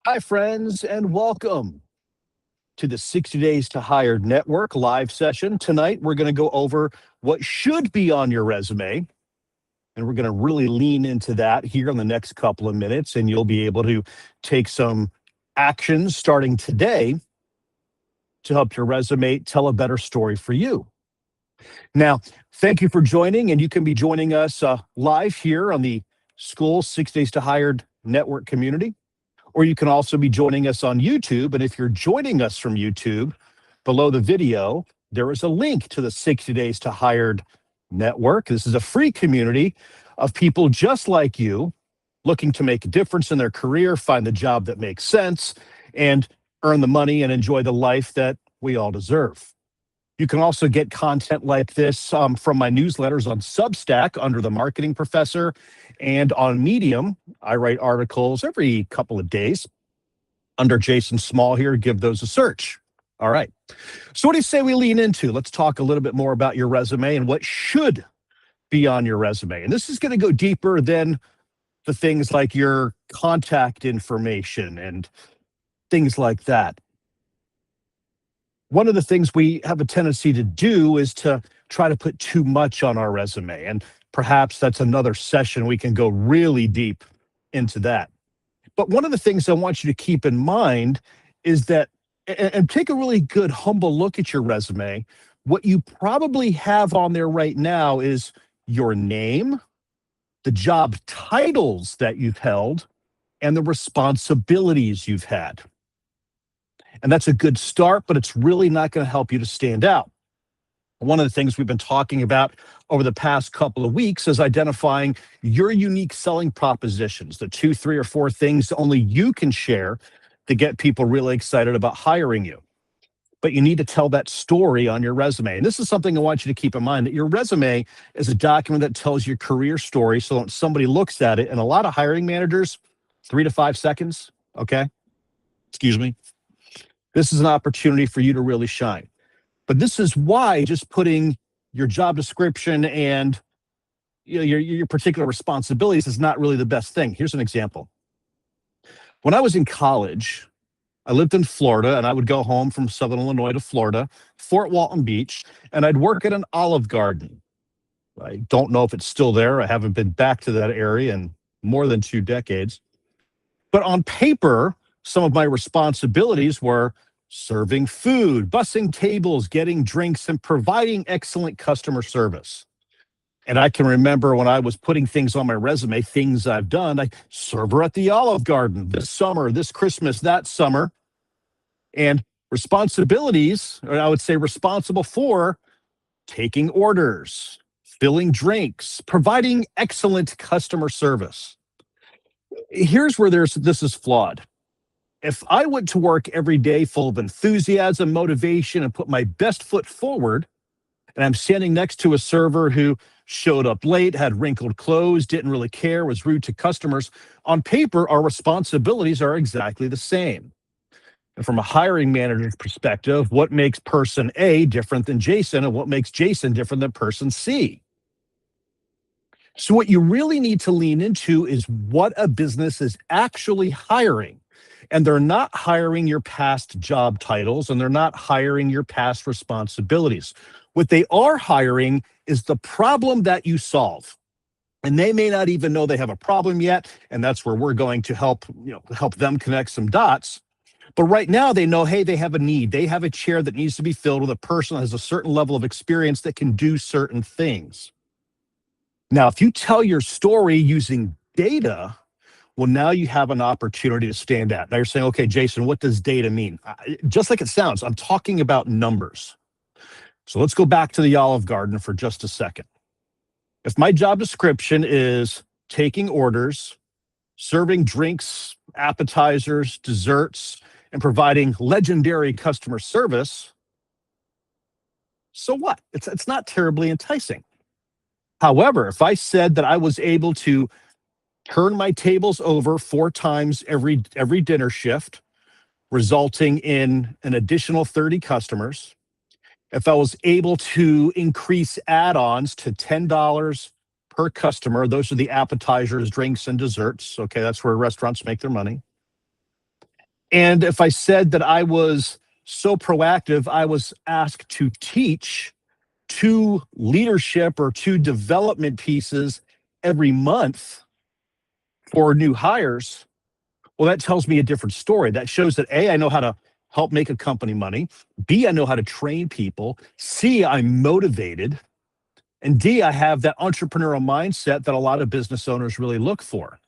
Hi, friends, and welcome to the 60 Days to Hire Network live session. Tonight, we're going to go over what should be on your resume, and we're going to really lean into that here in the next couple of minutes, and you'll be able to take some actions starting today to help your resume tell a better story for you. Now, thank you for joining, and you can be joining us live here on the Skool 6 Days to Hire Network community. Or you can also be joining us on YouTube. And if you're joining us from YouTube, below the video, there is a link to the 60 Days to Hired network. This is a free community of people just like you looking to make a difference in their career, find the job that makes sense, and earn the money and enjoy the life that we all deserve. You can also get content like this from my newsletters on Substack under the Marketing Professor and on Medium. I write articles every couple of days under Jason Small here. Give those a search. All right. So what do you say we lean into? Let's talk a little bit more about your resume and what should be on your resume. And this is going to go deeper than the things like your contact information and things like that. One of the things we have a tendency to do is to try to put too much on our resume. And perhaps that's another session. We can go really deep into that. But one of the things I want you to keep in mind is that, and take a really good, humble look at your resume. What you probably have on there right now is your name, the job titles that you've held, and the responsibilities you've had. And that's a good start, but it's really not going to help you to stand out. One of the things we've been talking about over the past couple of weeks is identifying your unique selling propositions, the 2, 3, or 4 things only you can share to get people really excited about hiring you. But you need to tell that story on your resume. And this is something I want you to keep in mind, that your resume is a document that tells your career story. So when somebody looks at it, and a lot of hiring managers, 3 to 5 seconds, okay? Excuse me. This is an opportunity for you to really shine. But this is why just putting your job description and your particular responsibilities is not really the best thing. Here's an example. When I was in college, I lived in Florida, and I would go home from Southern Illinois to Florida, Fort Walton Beach, and I'd work at an Olive Garden. I don't know if it's still there. I haven't been back to that area in more than 2 decades. But on paper, some of my responsibilities were serving food, bussing tables, getting drinks, and providing excellent customer service. And I can remember when I was putting things on my resume, things I've done, I server at the Olive Garden this summer, this Christmas, that summer. And responsibilities, or I would say responsible for taking orders, filling drinks, providing excellent customer service. Here's where this is flawed. If I went to work every day full of enthusiasm, motivation, and put my best foot forward, and I'm standing next to a server who showed up late, had wrinkled clothes, didn't really care, was rude to customers, on paper, our responsibilities are exactly the same. And from a hiring manager's perspective, what makes person A different than Jason, and what makes Jason different than person C? So what you really need to lean into is what a business is actually hiring. And they're not hiring your past job titles, and they're not hiring your past responsibilities. What they are hiring is the problem that you solve. And they may not even know they have a problem yet. And that's where we're going to help them connect some dots. But right now they know, hey, they have a need. They have a chair that needs to be filled with a person that has a certain level of experience that can do certain things. Now, if you tell your story using data, well, now you have an opportunity to stand out. Now you're saying, okay, Jason, what does data mean? Just like it sounds, I'm talking about numbers. So let's go back to the Olive Garden for just a second. If my job description is taking orders, serving drinks, appetizers, desserts, and providing legendary customer service, so what? It's not terribly enticing. However, if I said that I was able to turn my tables over 4 times every dinner shift, resulting in an additional 30 customers, if I was able to increase add-ons to $10 per customer, those are the appetizers, drinks, and desserts. Okay, that's where restaurants make their money. And if I said that I was so proactive, I was asked to teach 2 leadership or 2 development pieces every month for new hires, well, that tells me a different story. That shows that A, I know how to help make a company money. B, I know how to train people. C, I'm motivated. And D, I have that entrepreneurial mindset that a lot of business owners really look for.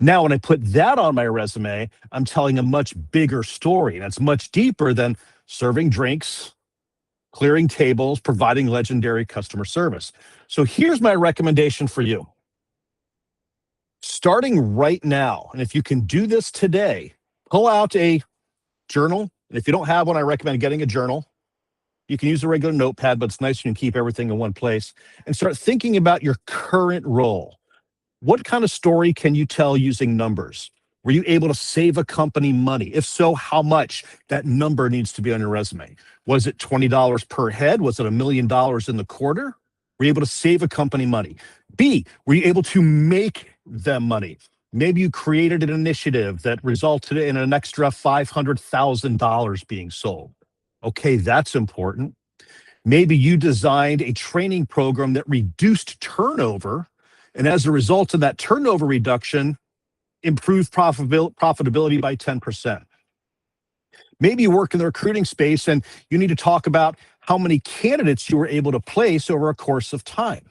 Now, when I put that on my resume, I'm telling a much bigger story. And it's much deeper than serving drinks, clearing tables, providing legendary customer service. So here's my recommendation for you. Starting right now, and if you can do this today, pull out a journal. And if you don't have one, I recommend getting a journal. You can use a regular notepad, but it's nice you can keep everything in one place and start thinking about your current role. What kind of story can you tell using numbers? Were you able to save a company money? If so, how much? That number needs to be on your resume. Was it $20 per head? Was it $1 million in the quarter? Were you able to save a company money? B, were you able to make them money? Maybe you created an initiative that resulted in an extra $500,000 being sold. Okay, that's important. Maybe you designed a training program that reduced turnover, and as a result of that turnover reduction, improved profitability by 10%. Maybe you work in the recruiting space and you need to talk about how many candidates you were able to place over a course of time.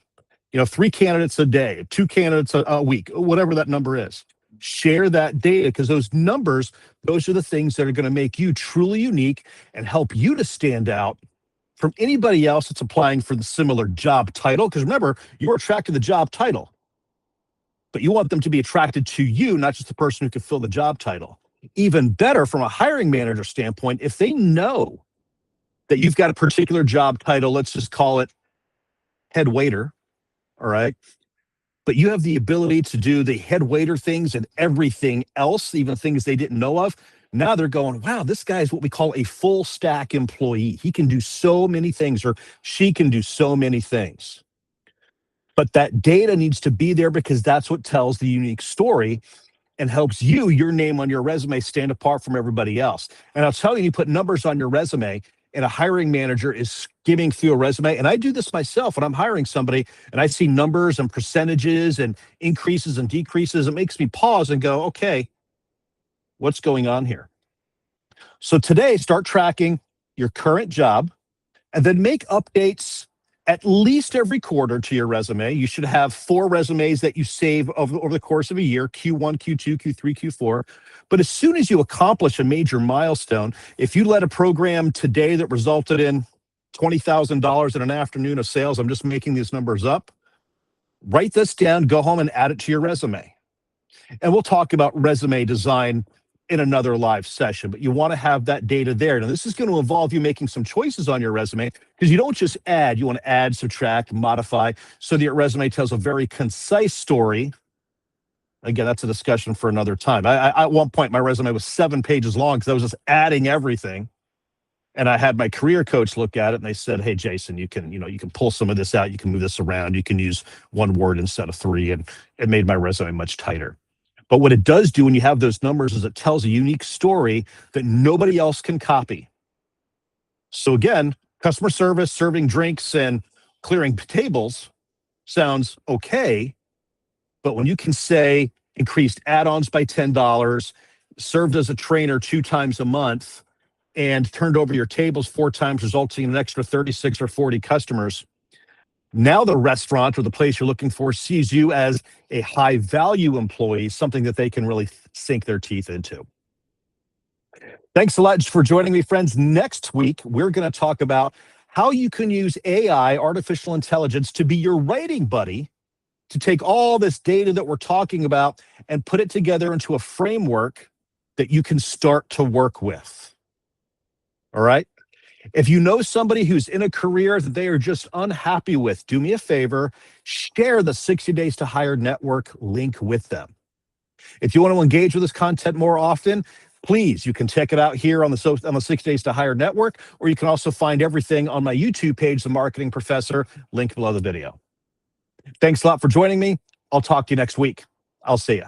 3 candidates a day, 2 candidates a week, whatever that number is. Share that data, because those numbers, those are the things that are going to make you truly unique and help you to stand out from anybody else that's applying for the similar job title. Because remember, you're attracted to the job title, but you want them to be attracted to you, not just the person who can fill the job title. Even better, from a hiring manager standpoint, if they know that you've got a particular job title, let's just call it head waiter, all right? But you have the ability to do the head waiter things and everything else, even things they didn't know of. Now they're going, wow, this guy is what we call a full stack employee. He can do so many things, or she can do so many things. But that data needs to be there, because that's what tells the unique story and helps you, your name on your resume, stand apart from everybody else. And I'll tell you, you put numbers on your resume, and a hiring manager is skimming through a resume. And I do this myself when I'm hiring somebody and I see numbers and percentages and increases and decreases. It makes me pause and go, okay, what's going on here? So today, start tracking your current job and then make updates at least every quarter to your resume. You should have 4 resumes that you save over the course of a year: Q1, Q2, Q3, Q4. But as soon as you accomplish a major milestone, if you led a program today that resulted in $20,000 in an afternoon of sales, I'm just making these numbers up, write this down, go home and add it to your resume. And we'll talk about resume design in another live session, but you want to have that data there. Now, this is going to involve you making some choices on your resume, because you don't just add, you want to add, subtract, modify, so that your resume tells a very concise story. Again, that's a discussion for another time. At one point, my resume was 7 pages long because I was just adding everything. And I had my career coach look at it, and they said, hey, Jason, you can pull some of this out. You can move this around. You can use 1 word instead of 3. And it made my resume much tighter. But what it does do when you have those numbers is it tells a unique story that nobody else can copy. So again, customer service, serving drinks, and clearing tables sounds okay. But when you can say increased add-ons by $10, served as a trainer 2 times a month, and turned over your tables 4 times, resulting in an extra 36 or 40 customers, now the restaurant or the place you're looking for sees you as a high-value employee, something that they can really sink their teeth into. Thanks a lot for joining me, friends. Next week, we're going to talk about how you can use AI, artificial intelligence, to be your writing buddy, to take all this data that we're talking about and put it together into a framework that you can start to work with. All right? If you know somebody who's in a career that they are just unhappy with, do me a favor, share the 60 Days to Hire Network link with them. If you want to engage with this content more often, please, you can check it out here on the 60 Days to Hire Network, or you can also find everything on my YouTube page, The Marketing Professor, link below the video. Thanks a lot for joining me. I'll talk to you next week. I'll see you.